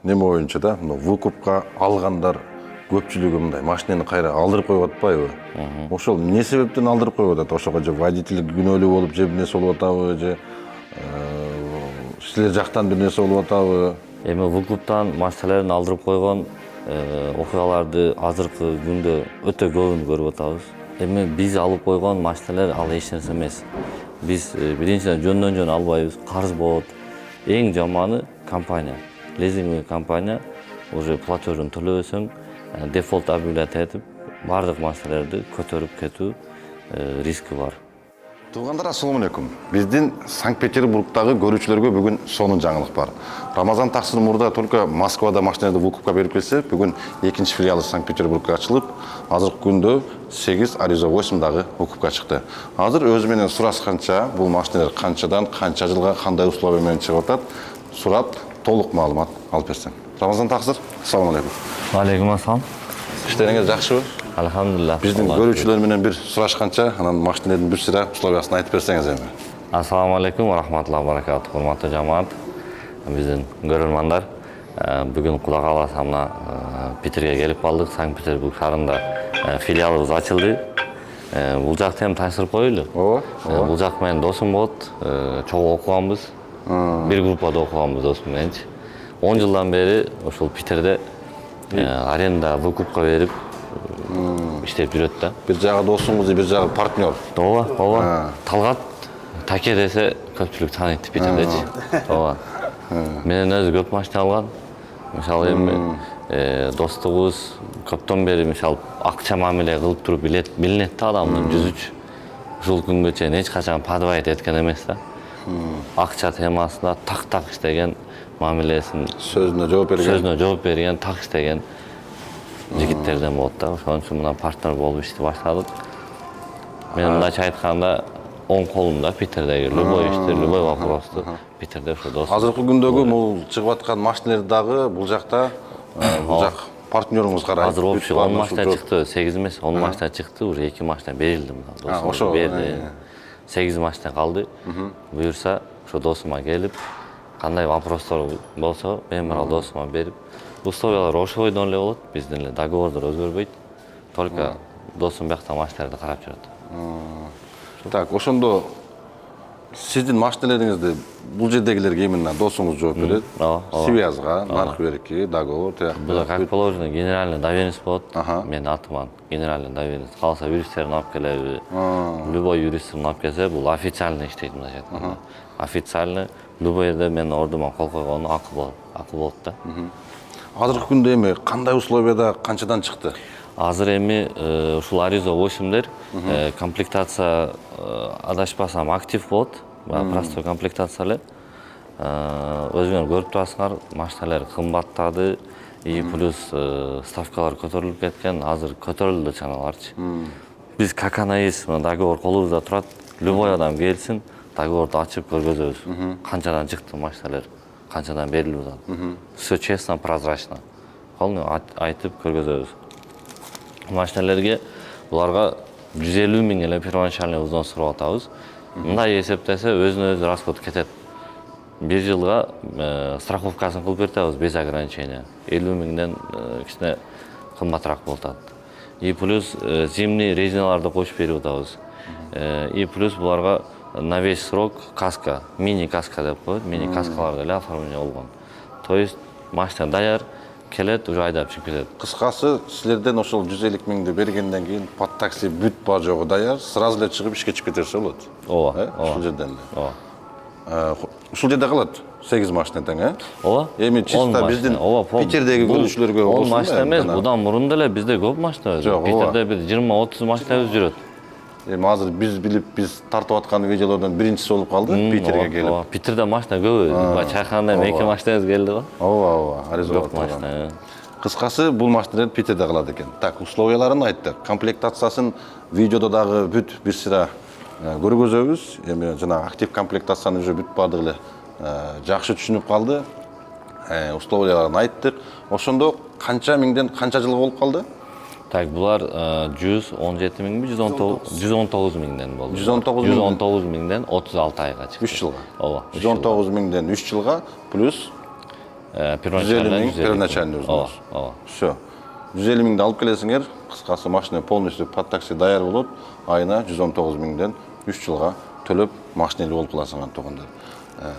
неме боюнча да, выкупка алгандар көпчүлүгү мындай машинени кайра алдырып коюп атпайбы? Ошол эмне себептен алдырып коюп атат? Ошого же водитель күнөөлүү болуп, же бир нерсе болуп атабы, же силер жактан бир нерсе болуп атабы? Эми выкуптан машиналерин алдырып койгон окуяларды азыркы күндө өтө көбүн көрүп атабыз. Эми биз алып койгон машиналер ал эч нерсе эмес. Биз биринчиден жөндөн албайбыз, карыз болот. Эң жаманы компания, лизинговый компания уже платежун төлөбөсөң, дефолт объявлять этип, бардык машиналерди көтөрүп кетүү риски бар. Туугандар, ассаламу алейкум. Биздин Санкт-Петербургдагы көрүүчүлөргө бүгүн сонун жаңылык бар. Рамазан Таксыр мурда только Москвада машиналарды выкупка берип келсе, бүгүн экинчи филиалы Санкт-Петербургда ачылып, азыркы күндө 8 Аризо 8дагы выкупка чыкты. Азыр өзү менен сурашканча, бул машиналар канчадан, канча жылга, кандай условия менен чыгып атат, сурап, толук маалымат алып берсем. Рамазан Таксыр, ассаламу алейкум. Алейкум ассалам. Иштериңиз жакшыбы? Алхамдулилlah. Биздин көрүүчүлөр менен бир сурашканча, анан машиналардын бир сыра условиясын айтып берсеңиз эми. Ассаламу алейкум ва рахматуллахи ва баракатух. Урматтуу жамаат, биздин көрөрмандар, бүгүн Кудай кааласа мына Питерге келип калдык. Санкт-Петербург шаарында филиалыбыз ачылды. Бул жакты эми таштырып коелу. Ооба. Бул жак менен досум болот. Чогуу окуганбыз. Бир группада окуганбыз досум мененчи. 10 жылдан бери ошол Питерде аренда выкупка берип иштеп жүрөт да. Бир жагы досуңуз, бир жагы партнер. Ооба. Талгат Таке десе көпчүлүк тааныйт Питердечи. Ооба. Менен өзү көп машина алган. Мисалы эми достугубуз көптөн бери мисалы акча мамиле кылып туруп билинет да адамдын жүзүчү. Ушул күнгө чейин эч качан подвайт эткен эмес да. Акча темасында так иштеген, мамилесин Сөзүнө жооп берген, так иштеген жигиттерден болот да. Ошон үчүн мына партнер болуп иштеп баштадык. Мен мындайча айтканда оң колумда Питердеги любой ишти, любой вопросту Питерде ошо дос. Азыркы күндөгү бул чыгып аткан машиналар дагы бул жакта бул жак партнеруңуз карайт. Азыр общий 10 машина чыкты, 8 эмес, 10 машина чыкты, уже 2 машина берилди мына. Ошо берди. 8 машина калды. Буюрса, ошо досума келип, кандай вопростор болсо, бемарал досума берип, условиялар ошо бойдон эле болот, биздин эле договордор өзгөрбөйт. Только досум бияқта машиналарды карап жүрөт. Так, ошондо сиздин машиналарыңызды бул жердегилерге именно досуңуз жооп берет. Связга, наркы берки, договор. Бул как положено, генеральный доверенность болот. Менин атыман генеральный доверенность. Калса юристтерин алып келеби, любой юристин алып келсе, бул официальный иштейт мындайча айтканда. Официальный любой жерде мен ордума кол койгону акы болот да. Азыркы күндө эми кандай условияда канчадан чыкты? Азыр эми ушул Аризо 8дер комплектация адашпасам актив болот. Простой комплектация эле. Өзүңөр көрүп турасыңар, машиналар кымбаттады, и плюс ставкалар көтөрүлүп кеткен. Азыр көтөрүлдү чаналарчы. Биз как она есть, договор колубузда турат. Любой адам келсин, договорду ачып көргөзөбүз. Канчадан чыкты машиналар, канчадан берилип атат. Все честно, прозрачно. Айтып көргөзөбүз. Машиналерге буларга 150 миң эле первоначальный взнос сурап атабыз. Мындай эсептесе өзүнө өзү расход кетет. Бир жылга страховкасын кылып беребиз без ограничения. 50 миңден кичине кымбатыраак болуп атат. И плюс зимний резиналарды кошуп берип атабыз. И плюс буларга на весь срок каска, мини каска деп коет, мини каскалар деле оформление болгон. То есть машина даяр, келет, уже айдап чыгып кетет. Кыскасы, силерден ошол 150 миңди бергенден кийин под такси бүт бар жогу даяр, сразу эле чыгып ишке чыгып кетерсе болот. Ооба. Ушул жерден. Ооба. Ушул жерде калат 8 машина тең, Ооба. Эми чисто биздин Питердеги көрүүчүлөргө болсун. 10 машина эмес, будан мурун деле бизде көп машина. Питерде бир 20-30 машинабыз жүрөт. Эми азыр биз билип, биз тартып аткан видеолордон биринчиси болуп калды Питерге келип. Ооба. Питерде машина көп. Чайханада 2 машинабыз келди го. Ооба, Аризо машина. Кыскасы, бул машиналар Питерде калат экен. Так, условияларын айттык. Комплектациясын видеодо дагы бүт бир сыра көргөзөбүз. Эми жана актив комплектацияны уже бүт бардыгы эле жакшы түшүнүп калды. Условияларын айттык. Ошондо канча миңден канча жыл болуп калды? Так, булар 117 миңби, 119 миңден болду. 119 миңден 36 айга чыкты. 3 жылга. Ооба. 119 миңден 3 жылга плюс 150 000 первоначальный ооба, өзүңүз. ооба. Все. 150 000 алып келесиңер, кыскасы машина полностью под такси даяр болот. Айына 119 000ден 3 жылга төлөп машинели болуп каласың туугандар.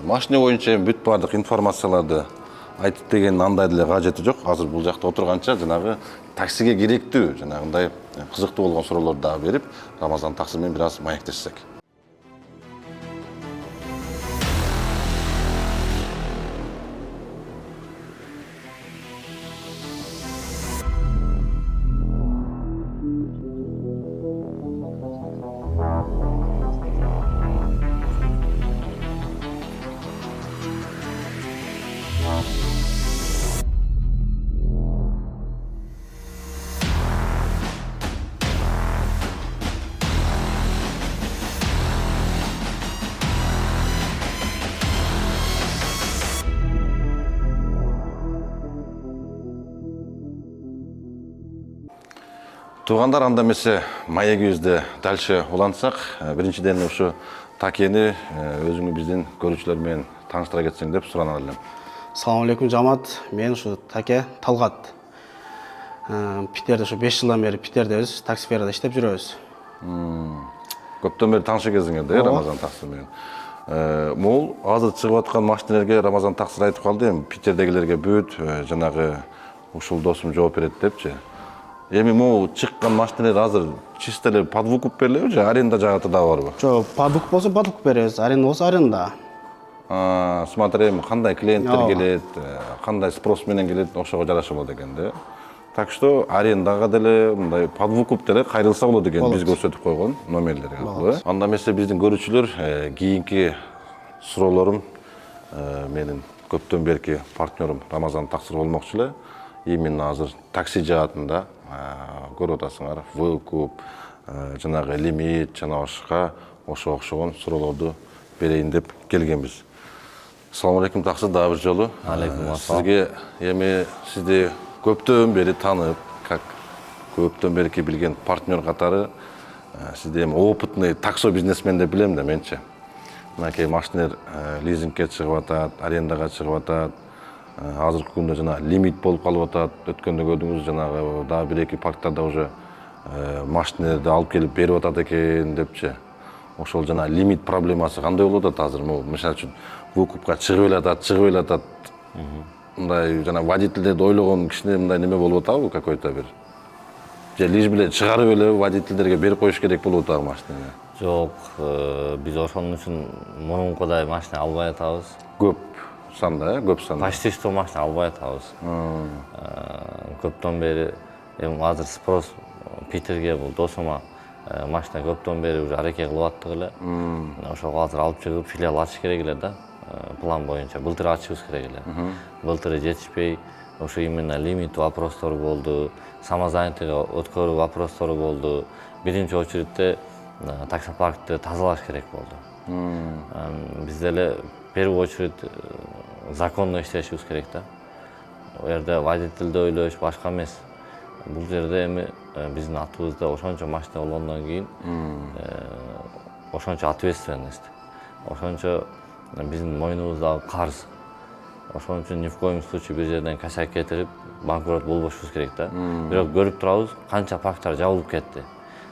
Машина боюнча бүт бардык информацияларды айтып деген андай деле кажети жок. Азыр бул жакта отурганча жанагы таксиге керектүү, жанагындай кызыктуу болгон суроолорду дагы берип, Рамазан таксы менен бир аз маектешсек. Туугандар, анда эмесе маегибизди дальше улантсак, биринчиден ушу Такени өзүңү биздин көрүүчүлөр менен тааныштыра кетсең деп суранар элем. Assalamu alaikum жамаат. Мен ушу Таке Талгат. Питерде ушу 5 жылдан бери Питердебиз, такси сферада иштеп жүрөбүз. Көптөн бери тааныша кезиңер да, Рамазан таксы менен. Могул азыр чыгып аткан машинелерге Рамазан таксы айтып калды, эми Питердегилерге бүт жанагы ушул досум жооп берет депчи. Эми могул чыккан машинелер азыр чисто эле под выкуп берилеби же аренда жагаты да барбы? Жок, падук болсо падук беребиз, аренда болсо аренда. Смотри, кандай клиенттер келет, кандай спрос менен келет, ошого жараша болот экен да. Так что арендага деле мындай под выкуп деле кайрылса болот экен, биз көрсөтүп койгон номерлер аркылуу. Анда эмесе биздин көрүүчүлөр кийинки суроолорум менин көптөн берки партнерим Рамазан таксы болмокчу эле. Именно азыр такси жаатында көрүп атасыңар, выкуп, жанагы лимит, жана башка ошого окшогон суроолорду берейин деп келгенбиз. Assalamu alaikum таксы дагы бир жолу. Алейкум ассалам. Сизге эми сизди көптөн бери таанып, как көптөн берки билген партнер катары, сизди эми опытный таксо бизнесмен деп билем да менчи. Мынакей машинелер лизингке чыгып атат, арендага чыгып атат. Азыркы күндө жана лимит болуп калып атат. Өткөндө көрдүңүз, жанагы дагы бир эки парктарда уже машинелерди алып келип берип атат экен депчи. Ошол жана лимит проблемасы кандай болуп атат азыр? Мисалы үчүн выкупка чыгып эле атат. Мындай жана водительдерди ойлогон кичине мындай неме болуп атабы какой-то бир? Же лишь биле чыгарып эле водительдерге берип коюш керек болуп атабы машинени? Жок, биз ошон үчүн мурункудай машина албай атабыз. Көп санда, көп санда. Почти что машина албай атабыз. Көптөн бери эми азыр спрос Питерге бул досума машина көптөн бери уже аракет кылып аттык эле. Ошого азыр алып чыгып филиал ачыш керек эле да. План боюнча былтыр ачышыбыз керек эле. Былтыр жетишпей, ошо именно лимит вопростор болду, самозанятыйга өткөрүү вопростору болду. Биринчи очередте таксопаркты тазалаш керек болду. Биз деле в первую очередь законно иштешибиз керек да. О жерде водительди ойлош башка эмес. Бул жерде эми биздин атыбызда ошончо машина болгондон кийин ошончо ответственность. Ошончо биздин мойнубуздагы карыз. Ошон үчүн ни в коем случае бир жерден косяк кетирип банкрот болбошубуз керек да. Бирок көрүп турабыз, канча парктар жабылып кетти.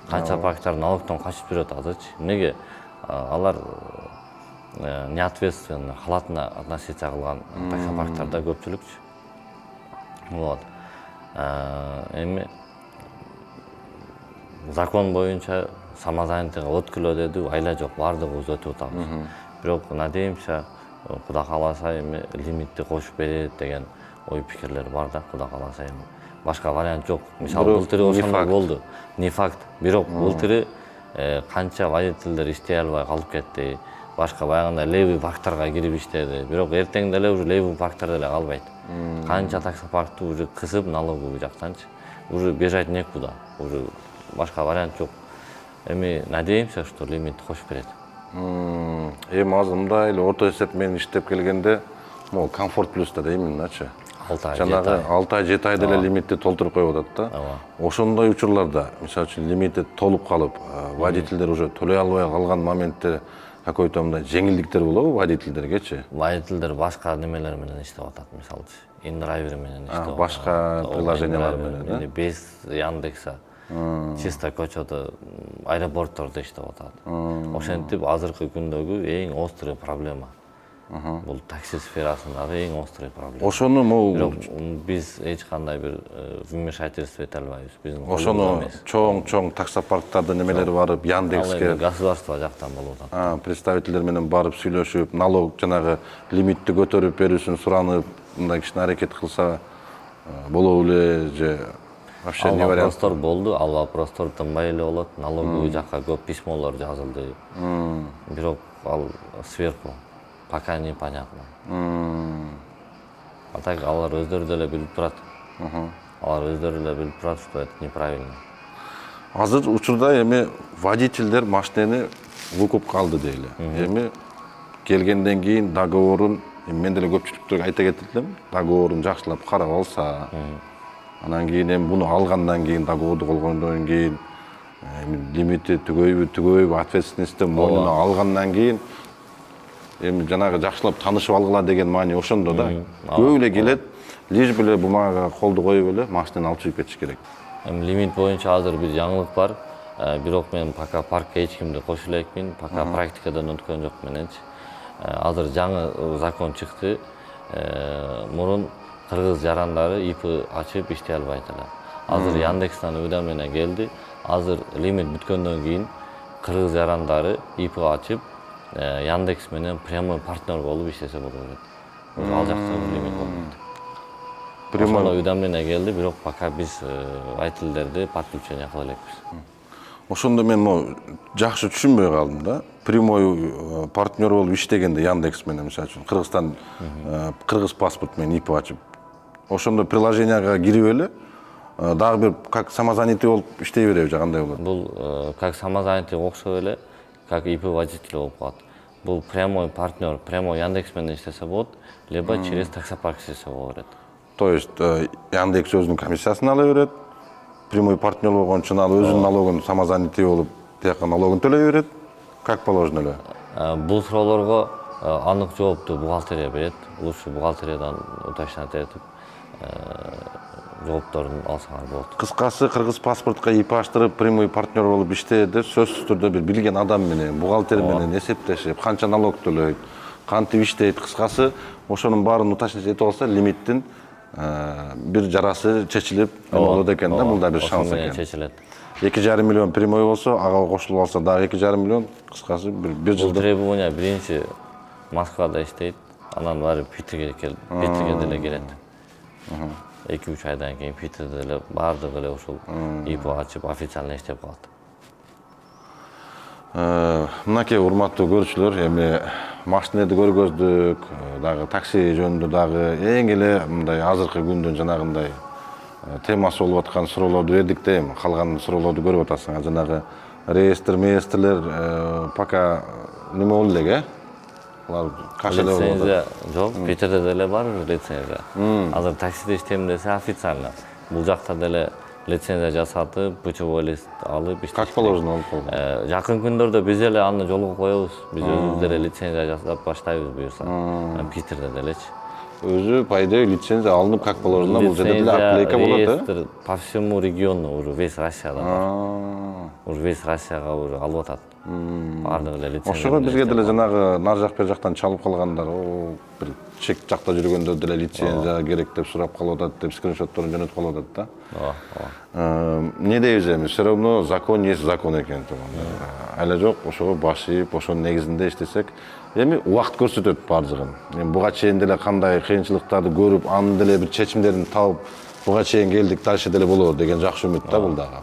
Канча парктар налогтон качып жүрөт азырчы. Эмнеге? Алар неответственно, халатына относиться кылган таксопарктарда көпчүлүкчү. Вот. Эми закон боюнча самозанятыйга өткүлө деди, айла жок, бардыгыбыз өтүп атабыз. Бирок надеемся, Кудай кааласа эми лимитти кошуп берет деген ой пикирлер бар да, Кудай кааласа эми. Башка вариант жок. Мисалы былтыр ошондой болду. Не факт. Бирок былтыр канча водительдер иштей албай калып кетти. Башка баягындай левый парктарга кирип иштеди. Бирок эртең деле уже левый парктар деле калбайт. Канча таксопаркты уже кысып налоговый жактанчы. Уже бежать некуда. Уже башка вариант жок. Эми надеемся, что лимит кошуп берет. Эми азыр мындай эле орто эсеп менен иштеп келгенде, могу комфорт плюста да именно-чы. 6 ай, жанагы 6 ай 7 ай деле лимитти толтуруп коюп атат да. Ошондой учурларда, мисалы үчүн лимити толуп калып, водительдер уже төлөй албай калган моментте какой-то мындай жеңилдиктер болобу водительдергечи? Водительдер башка немелер менен иштеп атат, мисалчы. InDriver менен иштеп атат. Башка приложениялар менен, Или без Яндекса. Чисто көчөдө аэропорттордо иштеп атат. Ошентип азыркы күндөгү эң острый проблема. Бул такси сферасындагы эң острый проблема. Ошону Бирок биз эч кандай бир вмешательство эте албайбыз. Биздин ошону чоң таксопарктарды немелер барып Яндекске государство жактан болуп атат. представительдер менен барып сүйлөшүп, налог жанагы лимитти көтөрүп берүүсүн суранып, мындай кичине аракет кылса болобу эле же вообще не вариант? Вопростор болду, ал вопростор тынбай эле болот. Налоговый жакка көп письмолор жазылды. Бирок ал сверху пока непонятно. А так алар өздөрү деле билип турат. Алар өздөрү эле билип турат, что это неправильно. Азыр учурда эми водительдер машинени выкупка алды дейли. Эми келгенден кийин договорун, мен деле көпчүлүктөргө айта кетирдим, договорун жакшылап карап алса, анан кийин эми буну алгандан кийин, договорду колгондон кийин лимити түгөйбү, ответственности мойнуна алгандан кийин эми жанагы жакшылап таанышып алгыла деген маани ошондо да. Көп эле келет, лишь бы эле бумагага колду коюп эле машинени алып чыгып кетиш керек. Эми лимит боюнча азыр бир жаңылык бар. Бирок мен пока паркка эч кимди кошула элекмин, пока практикадан өткөн жок мененчи. Азыр жаңы закон чыкты. Мурун кыргыз жарандары ИП ачып иштей албайт эле. Азыр Яндекстен уведомление келди. Азыр лимит бүткөндөн кийин кыргыз жарандары ИП ачып Яндекс менен прямой партнер болуп иштесе болот элек. Ал жакта лимит болмойт. Прямой уведомление келди, бирок пока биз водительдерди подключение кыла элекпиз. Ошондо мен жакшы түшүнбөй калдым да. Прямой партнер болуп иштегенде Яндекс менен, мисалы үчүн Кыргызстан кыргыз паспорт менен ИП ачып, ошондо приложенияга кирип эле дагы бир как самозанятый болуп иштей береби же кандай болот? Бул как самозанятый окшоп эле, как ИП водитель болуп калат. Бул прямой партнер, прямой Яндекс менен иштесе болот, либо через таксопарк иштесе боло берет. То есть Яндекс өзүнүн комиссиясын ала берет, прямой партнер болгон үчүн ал өзүнүн налогун самозанятый болуп, тияка налогун төлөй берет. Как положено эле? Бул суроолорго анык жоопту бухгалтерия берет. Лучше бухгалтериядан уточнять этип жоопторун алсаңар болот. Кыскасы, кыргыз паспортко ИП ачтырып, прямой партнер болуп иштейди, сөзсүз түрдө бир билген адам менен, бухгалтер менен эсептешип, канча налог төлөйт, кантип иштейт, кыскасы, ошонун баарын уточнить этип алса, лимиттин бир жарасы чечилип болот экен да, бул да бир шанс экен. Чечилет. 2,5 миллион прямой болсо, ага кошулуп алса дагы 2,5 миллион, кыскасы бир жылда. Требования биринчи Москвада иштейт, анан баары Питерге деле келет. 2-3 айдан кийин Питерде деле баардыгы эле ушул ИП ачып официально иштеп калат. Мынакей урматтуу көрүүчүлөр, эми машинени көргөздүк, дагы такси жөнүндө дагы эң эле мындай азыркы күндүн жанагындай темасы болуп аткан суроолорду бердик да, эми калган суроолорду көрүп атасыңар. Жанагы реестр пока неме болду элек, алар кашеле болуп атат. Лицензия жок, Питерде деле бар лицензия. Азыр таксиде иштейм десе официально. Бул жакта деле лицензия жасатып, путевой лист алып иштейт. Как положено алып койгон. Жакын күндөрдө биз эле аны жолго коебуз. Биз өзүбүз деле лицензия жасап баштайбыз буюрса. Питерде делечи. Өзү по идее лицензия алынып как положено, бул жерде деле отклейка болот, реестр по всему региону, уже весь Россияда бар. Уже весь Россияга уже алып атат. Баардыгы эле лицензия. Ошого бизге деле жанагы нар жак бер жактан чалып калгандар, бир чек жакта жүргөндө деле лицензия керек деп сурап калып атат, деп скриншотторун жөнөтүп калып атат да. Не дейбиз эми, все равно закон есть закон экен. Эле жок, ошого баш ийип, ошонун негизинде иштесек, эми убакыт көрсөтөт баардыгын. Эми буга чейин деле кандай кыйынчылыктарды көрүп, анын деле бир чечимдерин табып, буга чейин келдик, дальше деле болот деген жакшы үмүт да бул дагы.